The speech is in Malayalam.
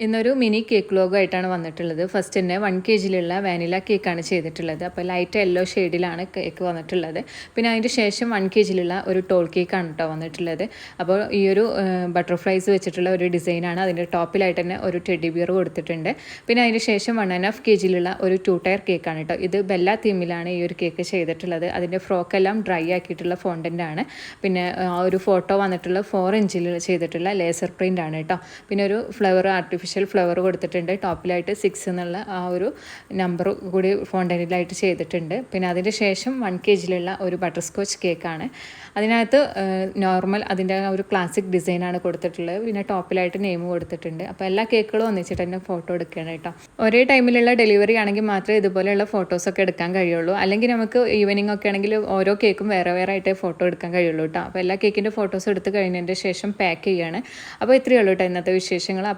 ഇന്നൊരു മിനി കേക്ക് ലോഗോ ആയിട്ടാണ് വന്നിട്ടുള്ളത്. ഫസ്റ്റ് തന്നെ 1 kg വാനില കേക്കാണ് ചെയ്തിട്ടുള്ളത്. അപ്പോൾ ലൈറ്റ് യെല്ലോ ഷെയ്ഡിലാണ് കേക്ക് വന്നിട്ടുള്ളത്. പിന്നെ അതിൻ്റെ ശേഷം 1 kg ഒരു ടോൾ കേക്കാണ് കേട്ടോ വന്നിട്ടുള്ളത്. അപ്പോൾ ഈ ഒരു ബട്ടർഫ്ലൈസ് വെച്ചിട്ടുള്ള ഒരു ഡിസൈനാണ്. അതിൻ്റെ ടോപ്പിലായിട്ട് തന്നെ ഒരു ടെഡി ബിയർ കൊടുത്തിട്ടുണ്ട്. പിന്നെ അതിൻ്റെ ശേഷം 1.5 kg ഒരു 2 ടയർ കേക്കാണ് കേട്ടോ. ഇത് ബെല്ല തീമിലാണ് ഈ ഒരു കേക്ക് ചെയ്തിട്ടുള്ളത്. അതിൻ്റെ ഫ്രോക്കെല്ലാം ഡ്രൈ ആക്കിയിട്ടുള്ള ഫോണ്ടൻ്റ് ആണ്. പിന്നെ ആ ഒരു ഫോട്ടോ വന്നിട്ടുള്ള 4 ഇഞ്ചിൽ ചെയ്തിട്ടുള്ള ലേസർ പ്രിൻ്റ് ആണ് കേട്ടോ. പിന്നെ ഒരു ഫ്ലവർ ആർട്ടിഫിഷ്യൽ ഫ്ലവർ കൊടുത്തിട്ടുണ്ട്. ടോപ്പിലായിട്ട് 6 എന്നുള്ള ആ ഒരു നമ്പർ കൂടി ഫോണ്ടനിലായിട്ട് ചെയ്തിട്ടുണ്ട്. പിന്നെ അതിൻ്റെ ശേഷം 1 kg ഒരു ബട്ടർ സ്കോച്ച് കേക്കാണ്. അതിനകത്ത് നോർമൽ അതിൻ്റെ ആ ഒരു ക്ലാസിക് ഡിസൈനാണ് കൊടുത്തിട്ടുള്ളത്. പിന്നെ ടോപ്പിലായിട്ട് നെയിം കൊടുത്തിട്ടുണ്ട്. അപ്പോൾ എല്ലാ കേക്കുകളും ഒന്നിച്ചിട്ട് തന്നെ ഫോട്ടോ എടുക്കുകയാണ് കേട്ടോ. ഒരേ ടൈമിലുള്ള ഡെലിവറി ആണെങ്കിൽ മാത്രമേ ഇതുപോലെയുള്ള ഫോട്ടോസൊക്കെ എടുക്കാൻ കഴിയുള്ളൂ. അല്ലെങ്കിൽ നമുക്ക് ഈവനിങ് ഒക്കെ ആണെങ്കിൽ ഓരോ കേക്കും വേറെ വേറെ ആയിട്ടേ ഫോട്ടോ എടുക്കാൻ കഴിയുള്ളൂ കേട്ടോ. അപ്പോൾ എല്ലാ കേക്കിൻ്റെ ഫോട്ടോസ് എടുത്ത് കഴിഞ്ഞതിൻ്റെ ശേഷം പാക്ക് ചെയ്യുകയാണ്. അപ്പോൾ ഇത്രയേ ഉള്ളൂ കേട്ടോ ഇന്നത്തെ വിശേഷങ്ങൾ.